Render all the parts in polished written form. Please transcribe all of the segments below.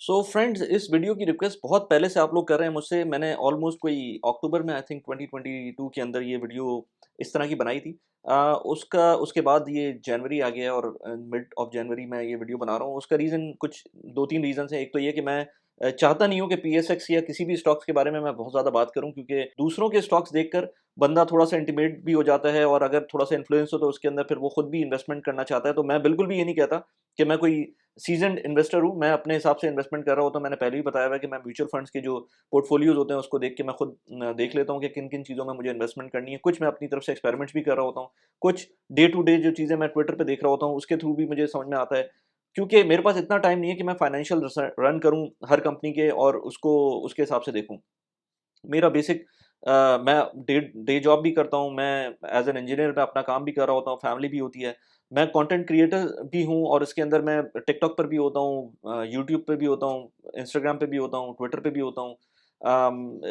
So friends, इस video की request बहुत पहले से आप लोग कर रहे हैं मुझसे। मैंने ऑलमोस्ट कोई अक्टूबर में आई थिंक 2022 के अंदर ये वीडियो इस तरह की बनाई थी। उसके बाद ये जनवरी आ गया और मिड ऑफ जनवरी में ये वीडियो बना रहा हूँ। उसका रीज़न कुछ 2-3 रीज़न्स हैं। एक तो ये कि मैं चाहता नहीं हूँ कि पीएसएक्स या किसी भी स्टॉक्स के बारे में मैं बहुत ज़्यादा बात करूँ, क्योंकि दूसरों के स्टॉक्स देखकर बंदा थोड़ा-सा इंटिमिडेट भी हो जाता है, और अगर थोड़ा-सा इन्फ्लुएंस हो तो उसके अंदर फिर वो खुद भी इन्वेस्टमेंट करना चाहता है। तो मैं बिल्कुल भी ये नहीं कहता कि मैं कोई सीज़न्ड इन्वेस्टर हूँ। मैं अपने हिसाब से इन्वेस्टमेंट कर रहा होता हूँ। मैंने पहले भी बताया हुआ है कि मैं म्यूचुअल फंड्स के जो पोर्टफोलियोज़ होते हैं उसको देख के मैं खुद देख लेता हूँ कि किन-किन चीज़ों में मुझे इन्वेस्टमेंट करनी है। कुछ मैं अपनी तरफ से एक्सपेरिमेंट्स भी कर रहा होता हूँ। कुछ डे टू डे जो चीज़ें मैं ट्विटर पे देख रहा होता हूँ उसके थ्रू भी मुझे समझ में आता है। क्योंकि मेरे पास इतना टाइम नहीं है कि मैं फाइनेंशियल रन करूँ हर कंपनी के और उसको उसके हिसाब से देखूँ। मेरा बेसिक मैं डे डे जॉब भी करता हूँ, मैं एज़ एन इंजीनियर मैं अपना काम भी कर रहा होता हूँ, फैमिली भी होती है। मैं कंटेंट क्रिएटर भी हूँ और इसके अंदर मैं टिकटॉक पर भी होता हूँ, यूट्यूब पे भी होता हूँ, इंस्टाग्राम पे भी होता हूँ, ट्विटर पे भी होता हूँ।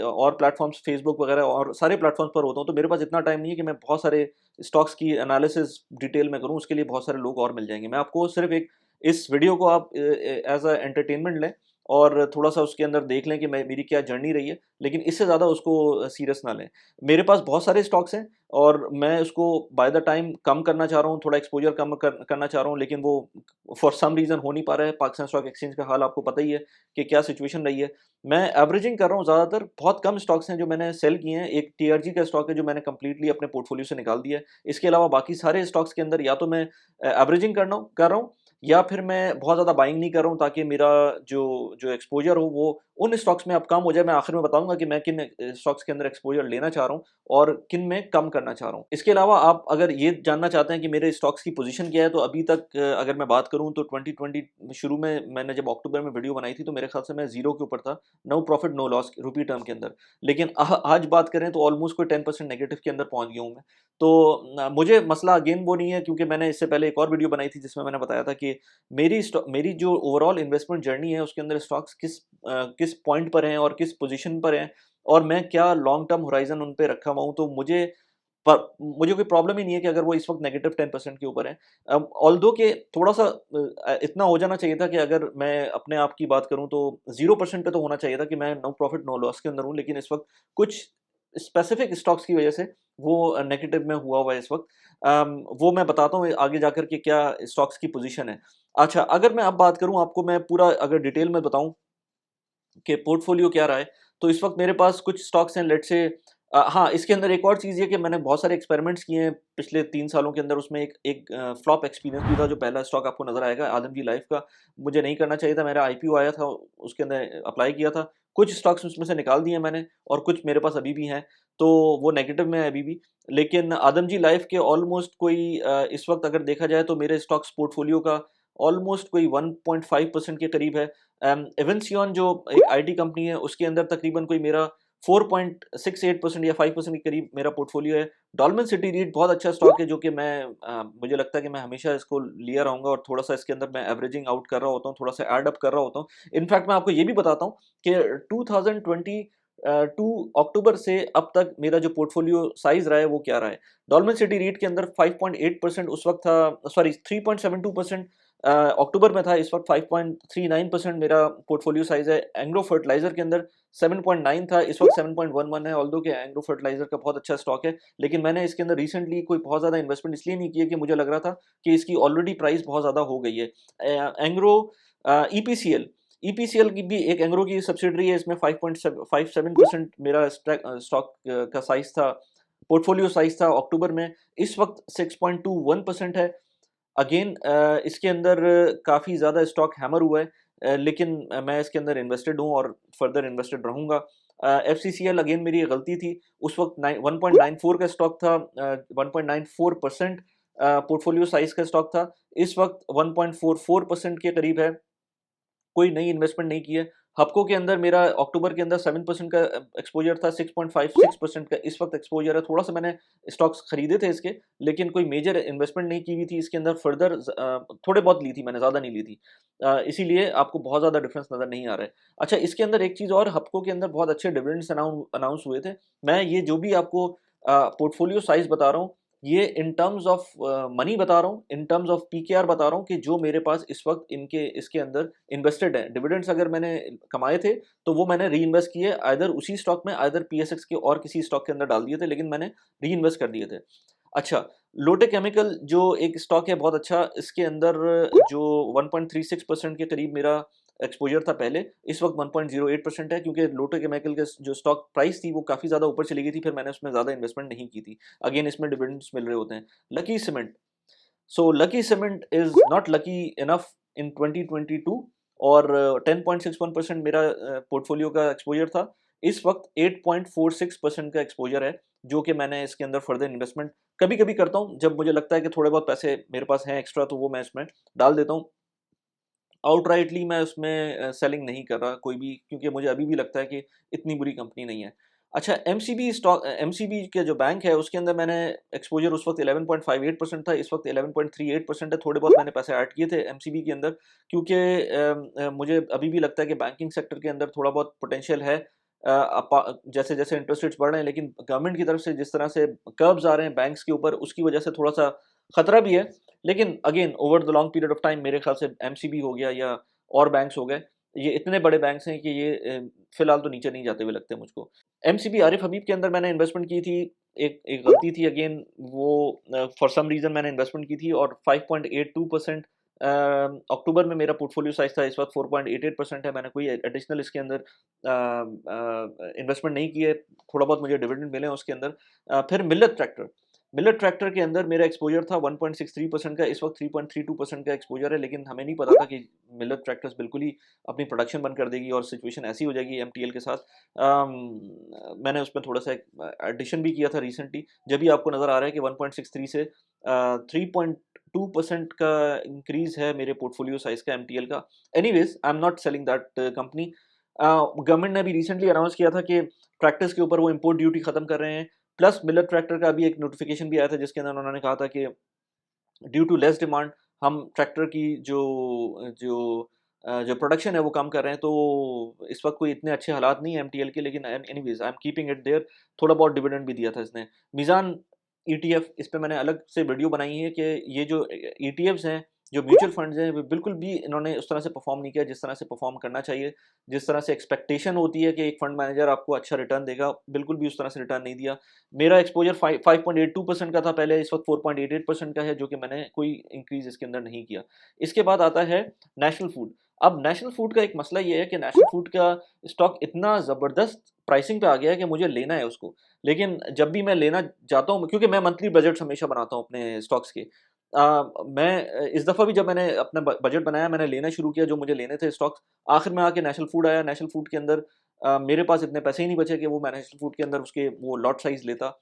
और प्लेटफ़ॉर्म्स फेसबुक वगैरह और सारे प्लेटफ़ॉर्म्स पर होता हूँ, तो मेरे पास इतना टाइम नहीं है कि मैं बहुत सारे स्टॉक्स की एनालिसिस डिटेल में करूँ, उसके लिए बहुत सारे लोग और मिल जाएँगे। मैं आपको सिर्फ़ एक इस वीडियो को आप एज़ अ एंटरटेनमेंट लें और थोड़ा-सा उसके अंदर देख लें कि मेरी क्या जर्नी रही है, लेकिन इससे ज़्यादा उसको सीरियस ना लें। मेरे पास बहुत सारे स्टॉक्स हैं और मैं उसको बाय द टाइम कम करना चाह रहा हूँ, थोड़ा एक्सपोज़र कम करना चाह रहा हूँ, लेकिन वो फॉर सम रीज़न हो नहीं पा रहा है। पाकिस्तान स्टॉक एक्सचेंज का हाल आपको पता ही है कि क्या सिचुएशन रही है। मैं एवरेजिंग कर रहा हूँ ज़्यादातर, बहुत कम स्टॉक्स हैं जो मैंने सेल किए हैं। एक टीआरजी का स्टॉक है जो मैंने कंप्लीटली अपने पोर्टफोलियो से निकाल दिया है। इसके अलावा बाकी सारे स्टॉक्स के अंदर या तो मैं एवरेजिंग कर रहा हूँ या फिर मैं बहुत ज़्यादा बाइंग नहीं कर रहा हूँ, ताकि मेरा जो जो एक्सपोज़र हो वो उन स्टॉक्स में अब कम हो जाए। मैं आखिर में बताऊँगा कि मैं किन स्टॉक्स के अंदर एक्सपोज़र लेना चाह रहा हूँ और किन में कम करना चाह रहा हूँ। इसके अलावा आप अगर ये जानना चाहते हैं कि मेरे स्टॉक्स की पोज़ीशन क्या है, तो अभी तक अगर मैं बात करूँ तो 2020 शुरू में मैंने जब अक्टूबर में वीडियो बनाई थी तो मेरे ख़्याल से मैं ज़ीरो के ऊपर था, नो प्रॉफ़िट नो लॉस रूपी टर्म के अंदर। लेकिन आज बात करें तो ऑलमोस्ट कोई 10% नेगेटिव के अंदर पहुँच गया हूँ मैं। तो मुझे मसला अगेन वो नहीं है, क्योंकि मैंने इससे पहले एक और वीडियो बनाई थी जिसमें मैंने बताया था कि मेरी जो ओवरऑल इन्वेस्टमेंट जर्नी है उसके अंदर स्टॉक्स किस पॉइंट पर हैं और किस पोजीशन पर हैं, और मैं क्या लॉन्ग टर्म होराइज़न उन पे रखा हुआ हूँ। तो मुझे कोई प्रॉब्लम ही नहीं है कि अगर वो इस वक़्त नेगेटिव 10% के ऊपर है। ऑल्दो के थोड़ा-सा इतना हो जाना चाहिए था कि अगर मैं अपने आप की बात करूँ तो 0% पे तो होना चाहिए था कि मैं नो प्रॉफिट नो लॉस के अंदर हूँ, लेकिन इस वक़्त कुछ स्पेसिफिक स्टॉक्स की वजह से वो नेगेटिव में हुआ हुआ है इस वक़्त। वो मैं बताता हूँ आगे जाकर के क्या स्टॉक्स की पोज़ीशन है। अच्छा, अगर मैं अब बात करूँ, आपको मैं पूरा अगर डिटेल में बताऊँ कि पोर्टफोलियो क्या रहा है, तो इस वक़्त मेरे पास कुछ स्टॉक्स हैं, लेट्स से हाँ, इसके अंदर एक और चीज़ ये है कि मैंने बहुत सारे एक्सपेरिमेंट्स किए हैं पिछले 3 सालों के अंदर। उसमें एक एक फ्लॉप एक्सपीरियंस भी था। जो पहला स्टॉक आपको नज़र आएगा आदमजी लाइफ़ का, मुझे नहीं करना चाहिए था। मेरा आईपीओ आया था, उसके अंदर अप्लाई किया था। कुछ स्टॉक्स उसमें से निकाल दिए मैंने और कुछ मेरे पास अभी भी हैं, तो वो नेगेटिव में है अभी भी। लेकिन आदमजी लाइफ़ के ऑलमोस्ट कोई इस वक़्त अगर देखा जाए तो मेरे स्टॉक्स पोर्टफोलियो का ऑलमोस्ट कोई 1.5% के करीब है। एवेंसियन जो एक आईटी कंपनी है, उसके अंदर तकरीबन कोई मेरा 4.68% या 5% के करीब मेरा पोर्टफोलियो है। डॉल्मेन सिटी रीट बहुत अच्छा स्टॉक है, जो कि मुझे लगता है कि मैं हमेशा इसको लिया रहूँगा और थोड़ा-सा इसके अंदर मैं एवरेजिंग आउट कर रहा होता हूँ, थोड़ा-सा ऐड अप कर रहा होता हूँ। इनफैक्ट मैं आपको ये भी बताता हूँ कि 2 अक्टूबर से अब तक मेरा जो पोर्टफोलियो साइज़ रहा है वो क्या रहा है। डॉल्मेन सिटी रीट के अंदर 5.8% उस वक़्त था, सॉरी 3.72% अक्टूबर में था। इस वक़्त 5.39% मेरा पोर्टफोलियो साइज़ है। एंग्रो फर्टिलाइज़र के अंदर 7.9 था, इस वक़्त 7.11 है। ऑल्दो कि एंग्रो फर्टिलाइज़र का बहुत अच्छा स्टॉक है, लेकिन मैंने इसके अंदर रिसेंटली कोई बहुत ज़्यादा इन्वेस्टमेंट इसलिए नहीं की है कि मुझे लग रहा था कि इसकी ऑलरेडी प्राइस बहुत ज़्यादा हो गई है। एंग्रो ईपीसीएल ईपीसीएल की भी एक एंग्रो की सब्सिडियरी है, इसमें 5.57% मेरा स्टॉक का साइज़ था, पोर्टफोलियो साइज़ था अक्टूबर में। इस वक़्त 6.21% है। अगेन इसके अंदर काफ़ी ज़्यादा स्टॉक हैमर हुआ है, लेकिन मैं इसके अंदर इन्वेस्टेड हूँ और फर्दर इन्वेस्टेड रहूँगा। एफसीसीएल अगेन मेरी ये गलती थी, उस वक़्त 1.94 का स्टॉक था, 1.94% पोर्टफोलियो साइज़ का स्टॉक था। इस वक़्त 1.44% के करीब है। कोई नई इन्वेस्टमेंट नहीं की है। हपको के अंदर मेरा अक्टूबर के अंदर 7% का एक्सपोज़र था, 6.56% का इस वक़्त एक्सपोज़र है। थोड़ा-सा मैंने स्टॉक्स खरीदे थे इसके, लेकिन कोई मेजर इन्वेस्टमेंट नहीं की हुई थी इसके अंदर। फर्दर थोड़े बहुत ली थी मैंने, ज़्यादा नहीं ली थी। इसीलिए आपको बहुत ज़्यादा डिफरेंस नज़र नहीं आ रहा है। अच्छा, इसके अंदर एक चीज़ और, हपको के अंदर बहुत अच्छे डिविडेंड्स अनाउंस हुए थे। मैं ये जो भी आपको पोर्टफोलियो साइज़ बता रहा हूँ, ये इन टर्म्स ऑफ मनी बता रहा हूँ, इन टर्म्स ऑफ पीकेआर बता रहा हूँ कि जो मेरे पास इस वक्त इनके इसके अंदर इन्वेस्टेड है। डिविडेंड्स अगर मैंने कमाए थे तो वो मैंने री इन्वेस्ट किए, आइदर उसी स्टॉक में, आइदर पीएसएक्स के और किसी स्टॉक के अंदर डाल दिए थे, लेकिन मैंने री इन्वेस्ट कर दिए थे। अच्छा, लोटे केमिकल जो एक स्टॉक है बहुत अच्छा, इसके अंदर जो 1.36% के करीब मेरा एक्सपोजर था पहले, इस वक्त 1.08% है, क्योंकि लोटे केमिकल के जो स्टॉक प्राइस थी वो काफ़ी ज़्यादा ऊपर चली गई थी, फिर मैंने उसमें ज़्यादा इन्वेस्टमेंट नहीं की थी। अगेन इसमें डिविडेंड्स मिल रहे होते हैं। Lucky cement, so lucky cement is not lucky enough in 2022, और 10.61% मेरा पोर्टफोलियो का एक्सपोजर था। इस वक्त 8.46% का एक्सपोजर है, जो कि मैंने इसके अंदर फर्दर इन्वेस्टमेंट कभी-कभी करता हूँ। जब मुझे लगता है कि थोड़े बहुत पैसे मेरे पास हैं एक्स्ट्रा, तो वो मैं इसमें डाल देता हूँ। आउटराइटली मैं उसमें सेलिंग नहीं कर रहा कोई भी, क्योंकि मुझे अभी भी लगता है कि इतनी बुरी कंपनी नहीं है। अच्छा, एमसीबी स्टॉक, एमसीबी के जो बैंक है उसके अंदर मैंने एक्सपोजर उस वक्त 11.58% था, इस वक्त 11.38% है। थोड़े बहुत मैंने पैसे ऐड किए थे एमसीबी के अंदर, क्योंकि मुझे अभी भी लगता है कि बैंकिंग सेक्टर के अंदर थोड़ा बहुत पोटेंशियल है। जैसे जैसे इंटरेस्ट रेट्स बढ़ रहे हैं, लेकिन गवर्नमेंट की तरफ से जिस तरह से कर्व्स आ रहे हैं बैंक्स के ऊपर, उसकी वजह से थोड़ा सा खतरा भी है। लेकिन again over the long period of time मेरे ख्याल से एमसीबी हो गया या और बैंक्स हो गए, ये इतने बड़े बैंक्स हैं कि ये फिलहाल तो नीचे नहीं जाते हुए लगते हैं मुझको। एमसीबी आरिफ हबीब के अंदर मैंने इन्वेस्टमेंट की थी, एक एक गलती थी अगेन, वो फॉर सम रीज़न मैंने इन्वेस्टमेंट की थी, और 5.82% अक्टूबर में मेरा पोर्टफोलियो साइज़ था, इस वक्त 4.88% है। मैंने कोई एडिशनल इसके अंदर इन्वेस्टमेंट नहीं की है, थोड़ा बहुत मुझे डिविडेंड मिले हैं उसके अंदर। फिर मिल्लत ट्रैक्टर, मिलेट ट्रैक्टर के अंदर मेरा एक्सपोजर था 1.63% का, इस वक्त 3.32% का एक्सपोजर है, लेकिन हमें नहीं पता था कि मिलेट ट्रैक्टर्स बिल्कुल ही अपनी प्रोडक्शन बंद कर देगी और सिचुएशन ऐसी हो जाएगी एमटीएल के साथ। मैंने उसमें थोड़ा सा एडिशन भी किया था रिसेंटली, जब भी आपको नज़र आ रहा है कि 1.63 से 3.2% का इंक्रीज़ है मेरे पोर्टफोलियो साइज़ का एमटीएल का। Anyways I am not selling that company. Government ने अभी रिसेंटली अनाउंस किया था कि ट्रैक्टर्स के ऊपर वो इम्पोर्ट ड्यूटी ख़त्म कर रहे हैं। प्लस मिलर ट्रैक्टर का भी एक नोटिफिकेशन भी आया था, जिसके अंदर उन्होंने कहा था कि ड्यू टू लेस डिमांड हम ट्रैक्टर की जो जो प्रोडक्शन है वो कम कर रहे हैं। तो इस वक्त कोई इतने अच्छे हालात नहीं है एमटीएल के, लेकिन anyways I am keeping it there. थोड़ा बहुत डिविडेंड भी दिया था इसने। मीज़ान ईटीएफ, इस पे मैंने अलग से वीडियो बनाई है कि ये जो ईटीएफ्स हैं, जो म्यूचुअल फंड्स हैं, वो बिल्कुल भी इन्होंने उस तरह से परफॉर्म नहीं किया जिस तरह से परफॉर्म करना चाहिए। जिस तरह से एक्सपेक्टेशन होती है कि एक फंड मैनेजर आपको अच्छा रिटर्न देगा, बिल्कुल भी उस तरह से रिटर्न नहीं दिया। मेरा एक्सपोजर 5.82% का था पहले, इस वक्त 4.88% का है, जो कि मैंने कोई इंक्रीज इसके अंदर नहीं किया। इसके बाद आता है नेशनल फूड। अब नेशनल फूड का एक मसला ये है कि नेशनल फूड का स्टॉक इतना ज़बरदस्त प्राइसिंग पे आ गया है कि मुझे लेना है उसको। लेकिन जब भी मैं लेना जाता हूँ, क्योंकि मैं मंथली बजट हमेशा बनाता हूँ अपने स्टॉक्स के। इस दफ़ा भी जब मैंने अपना बजट बनाया, मैंने लेना शुरू किया जो मुझे लेने थे स्टॉक्स। आखिर में आके नेशनल फूड आया। नेशनल फूड के अंदर मेरे पास इतने पैसे ही नहीं बचे कि वो मैं नेशनल फूड के अंदर उसके वो लॉट साइज़ लेता।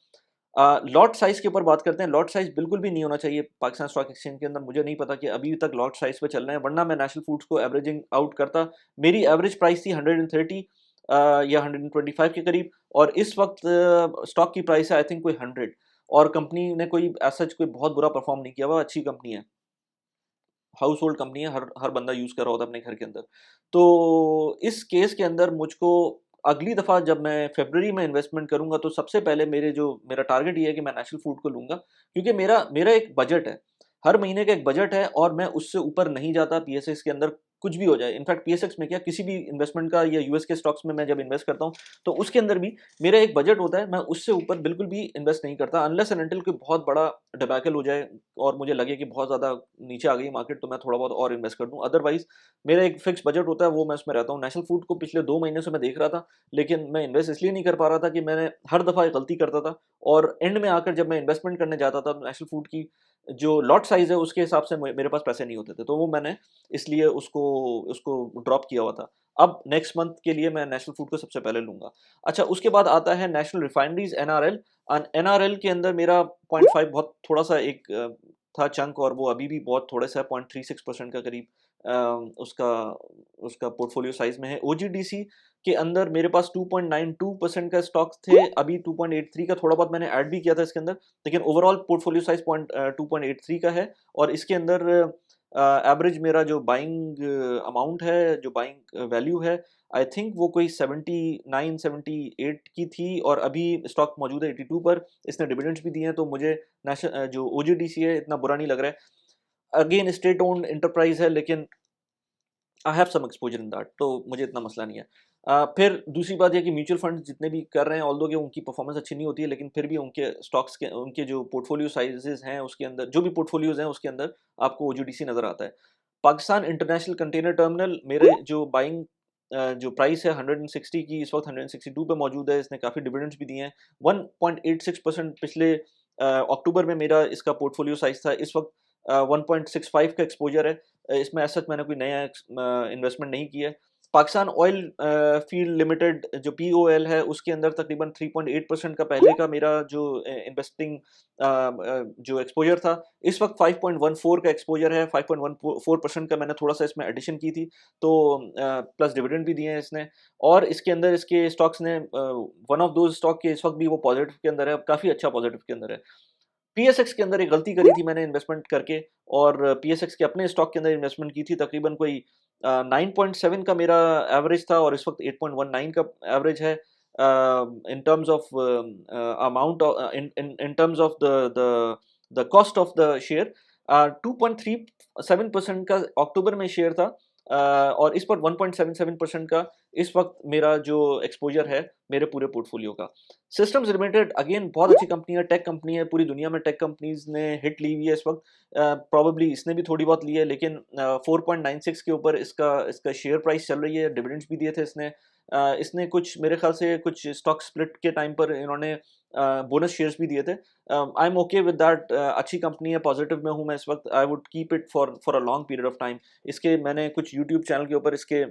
लॉट साइज़ के ऊपर बात करते हैं। लॉट साइज़ बिल्कुल भी नहीं होना चाहिए पाकिस्तान स्टॉक एक्सचेंज के अंदर। मुझे नहीं पता कि अभी तक लॉट साइज़ पे चल रहे हैं, वरना मैं नेशनल फूड्स को एवरेजिंग आउट करता। मेरी एवरेज प्राइस थी 130 या 125 के करीब, और इस वक्त स्टॉक की प्राइस है आई थिंक कोई 100, और कंपनी ने कोई ऐसा कोई बहुत बुरा परफॉर्म नहीं किया हुआ, अच्छी कंपनी है। हाउस होल्ड कंपनी है, हर हर बंदा यूज़ कर रहा होता है अपने घर के अंदर। तो इस केस के अंदर मुझको अगली दफ़ा जब मैं फ़रवरी में इन्वेस्टमेंट करूँगा, तो सबसे पहले मेरा टारगेट ये है कि मैं नेशनल फूड को लूँगा, क्योंकि मेरा मेरा एक बजट है। हर महीने का एक बजट है, और मैं उससे ऊपर नहीं जाता पीएसएक्स के अंदर, कुछ भी हो जाए। इनफैक्ट पीएसएक्स में क्या, किसी भी इन्वेस्टमेंट का या यूएस के स्टॉक्स में मैं जब इन्वेस्ट करता हूँ, तो उसके अंदर भी मेरा एक बजट होता है, मैं उससे ऊपर बिल्कुल भी इन्वेस्ट नहीं करता, अनलेस एंड अनटिल कोई बहुत बड़ा डिबैकल हो जाए और मुझे लगे कि बहुत ज़्यादा नीचे आ गई मार्केट, तो मैं थोड़ा बहुत और इन्वेस्ट कर दूँ। अदरवाइज़ मेरा एक फिक्स बजट होता है, वो मैं उसमें रहता हूँ। नेशनल फूड को पिछले 2 महीने से मैं देख रहा था, लेकिन मैं इन्वेस्ट इसलिए नहीं कर पा रहा था कि मैंने हर दफ़ा एक गलती करता था, और एंड में आकर जब मैं इन्वेस्टमेंट करने जाता था, तो नेशनल फूड की जो लॉट साइज़ है उसके हिसाब से मेरे पास पैसे नहीं होते थे, तो वो मैंने इसलिए उसको उसको ड्रॉप किया हुआ था। अब नेक्स्ट मंथ के लिए मैं नेशनल फूड को सबसे पहले लूँगा। अच्छा, उसके बाद आता है नेशनल रिफाइनरीज़ एनआरएल। एनआरएल के अंदर मेरा 0.5 बहुत थोड़ा-सा एक था चंक, और वो अभी भी बहुत थोड़ा-सा 0.36% का करीब अ, उसका उसका पोर्टफोलियो साइज़ में है। ओजीडीसी के अंदर मेरे पास 2.92% का स्टॉक्स थे, अभी 2.83 का थोड़ा बहुत मैंने ऐड भी किया था इसके अंदर, लेकिन ओवरऑल पोर्टफोलियो साइज़ 2.83 का है, और इसके अंदर एवरेज मेरा जो बाइंग अमाउंट है, जो बाइंग वैल्यू है, आई थिंक वो कोई 79 78 की थी और अभी स्टॉक मौजूद है 82 पर। इसने डिविडेंड्स भी दिए हैं, तो मुझे नेशनल जो ओजीडीसी है इतना बुरा नहीं लग रहा है। अगेन स्टेट ओन्ड एंटरप्राइज है, लेकिन I have some exposure in that, तो मुझे इतना मसला नहीं है। फिर दूसरी बात ये कि म्यूचुअल फंड जितने भी कर रहे हैं, ऑल्दो कि उनकी परफॉर्मेंस अच्छी नहीं होती है, लेकिन फिर भी उनके स्टॉक्स के उनके जो पोर्टफोलियो साइजेस हैं उसके अंदर, जो भी पोर्टफोलियोज हैं उसके अंदर आपको ओजीडीसी नजर आता है। पाकिस्तान इंटरनेशनल कंटेनर टर्मिनल, मेरे जो बाइंग जो प्राइस है 160 की, इस वक्त 162 पे मौजूद है। इसने काफ़ी डिविडेंड्स भी दिए हैं। 1.86% पिछले अक्टूबर में मेरा इसका पोर्टफोलियो साइज था। इस वक्त 1.65 का एक्सपोजर है। इसमें ऐसा मैंने कोई नया इन्वेस्टमेंट नहीं किया है। पाकिस्तान ऑयल फील्ड लिमिटेड जो पीओएल है, उसके अंदर तकरीबन 3.8% का पहले का मेरा जो इन्वेस्टिंग जो एक्सपोजर था, इस वक्त 5.14 का एक्सपोजर है। 5.14% का मैंने थोड़ा सा इसमें एडिशन की थी, तो प्लस डिविडेंड भी दिए हैं इसने। और इसके अंदर इसके स्टॉक्स ने वन ऑफ दो स्टॉक के इस वक्त भी वो पॉजिटिव के अंदर है, काफ़ी अच्छा पॉजिटिव के अंदर है। पीएसएक्स के अंदर एक गलती करी थी मैंने इन्वेस्टमेंट करके, और पीएसएक्स के अपने स्टॉक के अंदर इन्वेस्टमेंट की थी। तकरीबन कोई 9.7 का मेरा एवरेज था और इस वक्त 8.19 का एवरेज है। In terms of amount, in terms of the cost of the share, 2.37% का अक्टूबर में शेयर था, और इस पर 1.77% का इस वक्त मेरा जो एक्सपोजर है मेरे पूरे पोर्टफोलियो का। सिस्टम्स लिमिटेड अगेन बहुत अच्छी कंपनी है, टेक कंपनी है। पूरी दुनिया में टेक कंपनीज ने हिट ली हुई है इस वक्त। प्रॉब्ली इसने भी थोड़ी बहुत ली है, लेकिन 4.96 के ऊपर इसका इसका शेयर प्राइस चल रही है। डिविडेंड्स भी दिए थे इसने। इसने कुछ मेरे ख्याल से कुछ स्टॉक स्प्लिट के टाइम पर इन्होंने बोनस शेयर्स भी दिए थे। I am okay with that. अच्छी कंपनी है, पॉजिटिव में हूँ मैं इस वक्त। I would keep it for a long period of time. इसके मैंने कुछ यूट्यूब चैनल के ऊपर इसके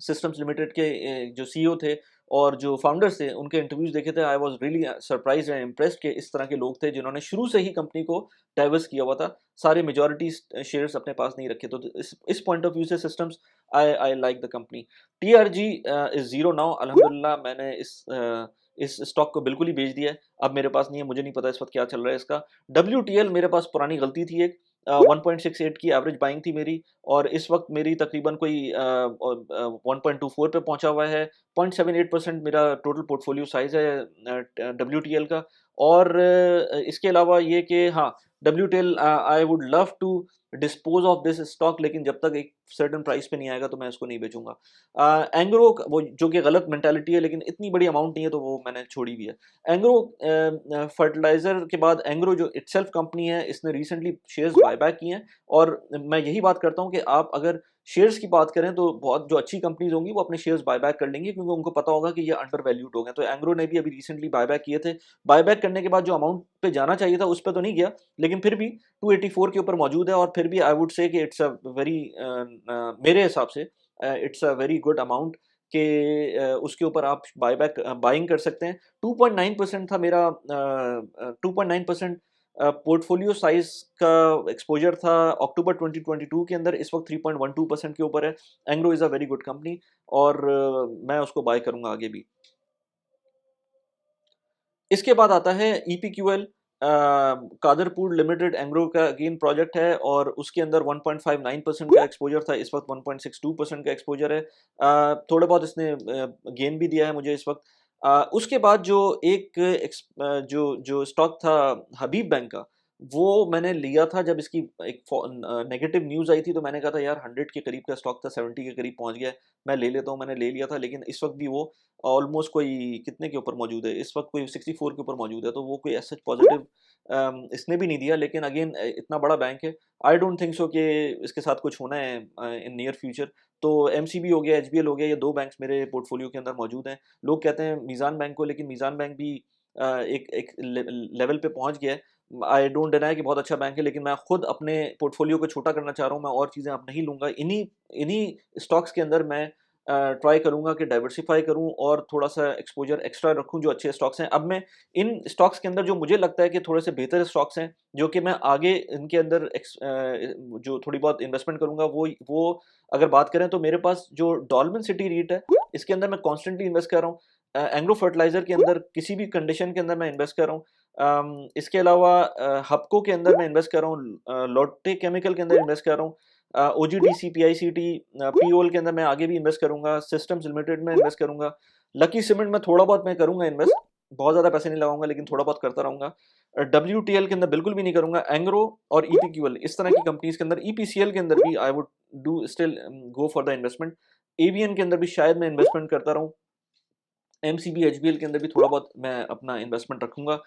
सिस्टम्स लिमिटेड के जो सीईओ थे और जो फाउंडर्स थे, उनके इंटरव्यूज देखे थे। I was really surprised and impressed कि इस तरह के लोग थे जिन्होंने शुरू से ही कंपनी को डाइवर्स किया हुआ था, सारे मेजॉरिटी शेयर्स अपने पास नहीं रखे। तो इस पॉइंट ऑफ व्यू से systems, I I like the company. TRG is zero now, अल्हम्दुलिल्लाह। मैंने इस स्टॉक को बिल्कुल ही बेच दिया है, अब मेरे पास नहीं है। मुझे नहीं पता इस वक्त क्या चल रहा है इसका। WTL मेरे पास पुरानी गलती थी एक, 1.68 की एवरेज बाइंग थी मेरी, और इस वक्त मेरी तकरीबन कोई 1.24 पे पहुंचा हुआ है। 0.78% मेरा टोटल पोर्टफोलियो साइज है WTL का। और इसके अलावा ये कि हाँ, WTL I would love to dispose of this stock, लेकिन जब तक एक सर्टेन प्राइस पे नहीं आएगा तो मैं इसको नहीं बेचूंगा। एंग्रो, वो जो कि गलत मेंटालिटी है, लेकिन इतनी बड़ी अमाउंट नहीं है तो वो मैंने छोड़ी भी है। एंग्रो फर्टिलाइजर के बाद एंग्रो जो इटसेल्फ कंपनी है, इसने रिसेंटली शेयर्स बायबैक किए हैं। और मैं यही बात करता हूँ कि आप अगर शेयर्स की बात करें तो बहुत जो अच्छी कंपनीज होंगी वो अपने शेयर्स बायबैक कर लेंगी, क्योंकि उनको पता होगा कि ये अंडर वैल्यूड हो गए। तो एंग्रो ने भी अभी रिसेंटली बायबैक किए थे। बायबैक करने के बाद जो अमाउंट पे जाना चाहिए था उस पर तो नहीं गया, लेकिन फिर भी 284 के ऊपर मौजूद है। और फिर भी आई वुड से कि इट्स अ वेरी, मेरे हिसाब से it's a very good amount के उसके ऊपर आप बाइंग कर सकते हैं। 2.9% था मेरा, 2.9% पोर्टफोलियो साइज का एक्सपोजर था अक्टूबर 2022 के अंदर। इस वक्त 3.12% के ऊपर है। Engro is a very good company, और मैं उसको बाय करूंगा आगे भी। इसके बाद आता है ईपीक्यूएल, कादरपुर लिमिटेड, एंग्रो का अगेन प्रोजेक्ट है, और उसके अंदर 1.59% का एक्सपोजर था। इस वक्त 1.62% का एक्सपोजर है। थोड़ा बहुत इसने गेन भी दिया है मुझे इस वक्त। उसके बाद जो एक जो जो स्टॉक था हबीब बैंक का, वो मैंने लिया था जब इसकी एक नेगेटिव न्यूज़ आई थी, तो मैंने कहा था यार 100 के करीब का स्टॉक था, 70 के करीब पहुंच गया है, मैं ले लेता हूँ। मैंने ले लिया था, लेकिन इस वक्त भी वो ऑलमोस्ट कोई कितने के ऊपर मौजूद है, इस वक्त कोई 64 के ऊपर मौजूद है। तो वो कोई ऐसा पॉजिटिव इसने भी नहीं दिया, लेकिन अगेन इतना बड़ा बैंक है, आई डोंट थिंक सो कि इसके साथ कुछ होना है इन नियर फ्यूचर। तो एमसीबी हो गया, एचबीएल हो गया, ये दो बैंक्स मेरे पोर्टफोलियो के अंदर मौजूद हैं। लोग कहते हैं मीज़ान बैंक को, लेकिन मीज़ान बैंक भी एक एक लेवल पे पहुंच गया है। आई डोंट डिनाई कि बहुत अच्छा बैंक है, लेकिन मैं खुद अपने पोर्टफोलियो को छोटा करना चाह रहा हूँ। मैं और चीज़ें अब नहीं लूँगा। इन्हीं इन्हीं स्टॉक्स के अंदर मैं ट्राई करूँगा कि डाइवर्सिफ़ाई करूँ और थोड़ा-सा एक्सपोज़र एक्स्ट्रा रखूँ जो अच्छे स्टॉक्स हैं। अब मैं इन स्टॉक्स के अंदर जो मुझे लगता है कि थोड़े-से बेहतर स्टॉक्स हैं, जो कि मैं आगे इनके अंदर जो थोड़ी बहुत इन्वेस्टमेंट करूँगा, वो अगर बात करें तो मेरे पास जो डॉल्मेन सिटी रीट है, इसके अंदर मैं कॉन्स्टेंटली इन्वेस्ट कर रहा हूँ। एंग्रो फर्टिलाइज़र के अंदर किसी भी कंडीशन के अंदर मैं इन्वेस्ट कर रहा हूँ। इसके अलावा हपको के अंदर मैं इन्वेस्ट कर रहा हूँ, लोट्टे केमिकल के अंदर इन्वेस्ट कर रहा हूँ, ओजीडीसी, पीआईसीटी, पीओएल के अंदर मैं आगे भी इन्वेस्ट करूँगा, सिस्टम्स लिमिटेड में इन्वेस्ट करूँगा, लकी सीमेंट में थोड़ा बहुत मैं करूँगा इन्वेस्ट, बहुत ज़्यादा पैसे नहीं लगाऊंगा लेकिन थोड़ा बहुत करता रहूँगा। डब्ल्यूटीएल के अंदर बिल्कुल भी नहीं करूँगा, एंग्रो और ईपीक्यूएल इस तरह की कंपनीज़ के अंदर, ईपीसीएल के अंदर भी I would do still go for the investment. AVN के अंदर भी शायद मैं इन्वेस्टमेंट करता रहूँ, एमसीबी, एचबीएल के अंदर भी थोड़ा बहुत मैं अपना इन्वेस्टमेंट रखूँगा।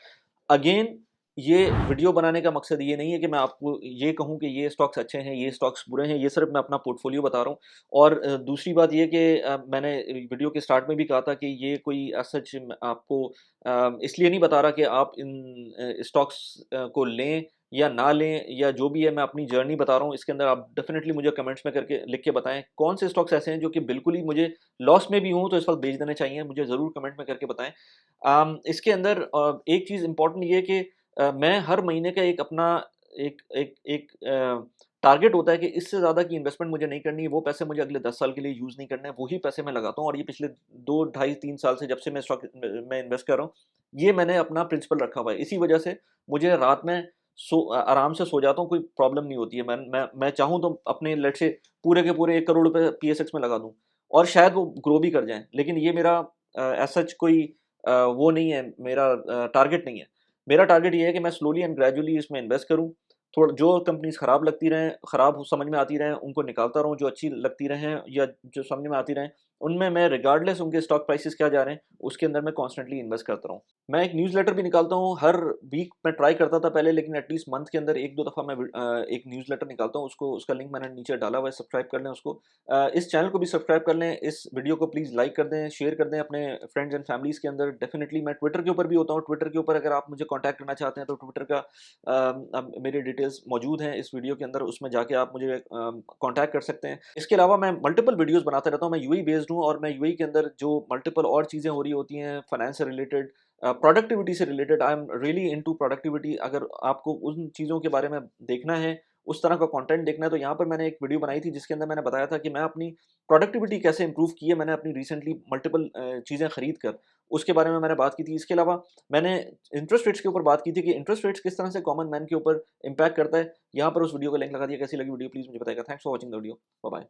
अगेन ये वीडियो बनाने का मकसद ये नहीं है कि मैं आपको ये कहूँ कि ये स्टॉक्स अच्छे हैं, ये स्टॉक्स बुरे हैं, ये सिर्फ मैं अपना पोर्टफोलियो बता रहा हूँ। और दूसरी बात ये कि मैंने वीडियो के स्टार्ट में भी कहा था कि ये कोई एज़ सच आपको इसलिए नहीं बता रहा कि आप इन स्टॉक्स को लें या ना लें या जो भी है, मैं अपनी जर्नी बता रहा हूँ। इसके अंदर आप डेफ़िनेटली मुझे कमेंट्स में करके लिख के बताएँ, कौन से स्टॉक्स ऐसे हैं जो कि बिल्कुल ही मुझे लॉस में भी हूँ तो इस वक़्त बेच देने चाहिए, मुझे ज़रूर कमेंट में करके बताएँ। इसके अंदर एक चीज़ इम्पोर्टेंट ये है कि मैं हर महीने का एक अपना एक एक एक टारगेट होता है कि इससे ज़्यादा की इन्वेस्टमेंट मुझे नहीं करनी है, वो पैसे मुझे अगले 10 साल के लिए यूज़ नहीं करने हैं, वही पैसे मैं लगाता हूँ और ये पिछले 2 ढाई 3 साल से जब से मैं स्टॉक में इन्वेस्ट कर रहा हूँ, ये मैंने अपना प्रिंसिपल रखा हुआ है। इसी वजह से मुझे रात में आराम से सो जाता हूँ, कोई प्रॉब्लम नहीं होती है। मैं चाहूँ तो अपने लेट्स से पूरे के पूरे 1 करोड़ रुपए पीएसएक्स में लगा दूँ और शायद वो ग्रो भी कर जाएँ। लेकिन ये मेरा एज़ सच कोई वो नहीं है, मेरा टारगेट नहीं है। मेरा टारगेट ये है कि मैं स्लोली एंड ग्रेजुअली इसमें इन्वेस्ट करूँ। थोड़ा जो कंपनीज़ खराब लगती रहें, खराब समझ में आती रहें, उनको निकालता रहूँ, जो अच्छी लगती रहें या जो समझ में आती रहें, उनमें मैं रिगार्डलेस उनके स्टॉक प्राइसेज़ क्या जा रहे हैं, उसके अंदर मैं कॉन्स्टेंटली इन्वेस्ट करता रहूँ। मैं एक न्यूज़लेटर भी निकालता हूँ, हर वीक मैं ट्राई करता था पहले, लेकिन एटलीस्ट मंथ के अंदर 1-2 दफ़ा मैं एक न्यूज़लेटर निकालता हूँ, उसको उसका लिंक मैंने नीचे डाला हुआ है, सब्सक्राइब कर लें उसको। इस चैनल को भी सब्सक्राइब कर लें, इस वीडियो को प्लीज़ लाइक कर दें, शेयर कर दें अपने फ्रेंड्स एंड फैमिलीज़ के अंदर। डेफ़िनिटली मैं ट्विटर के ऊपर भी होता हूँ, ट्विटर के ऊपर अगर आप मुझे कॉन्टैक्ट करना चाहते हैं तो ट्विटर का अब मेरी डिटेल्स मौजूद हैं इस वीडियो के अंदर, उसमें जाके आप मुझे कॉन्टैक्ट कर सकते हैं। इसके अलावा मैं मल्टीपल वीडियोज़ बनाता रहता हूँ, मैं यूएई बेस्ड हूँ और मैं यूएई के अंदर जो मल्टीपल और चीज़ें हो रही होती हैं, फाइनेंस से रिलेटेड, प्रोडक्टिविटी से related, I am really into productivity. अगर आपको उन चीज़ों के बारे में देखना है, उस तरह का कंटेंट देखना है, तो यहाँ पर मैंने एक वीडियो बनाई थी जिसके अंदर मैंने बताया था कि मैं अपनी प्रोडक्टिविटी कैसे इंप्रूव की है। मैंने अपनी रिसेंटली मल्टीपल चीज़ें खरीद कर उसके बारे में मैंने बात की थी। इसके अलावा मैंने इंटरेस्ट रेट्स के ऊपर बात की थी कि इंटरेस्ट रेट्स किस तरह से कॉमन मैन के ऊपर इम्पैक्ट करता है। यहाँ पर उस वीडियो का लिंक लगा दिया। कैसी लगी वीडियो प्लीज़ मुझे बताइएगा। Thanks for watching the video. Bye bye.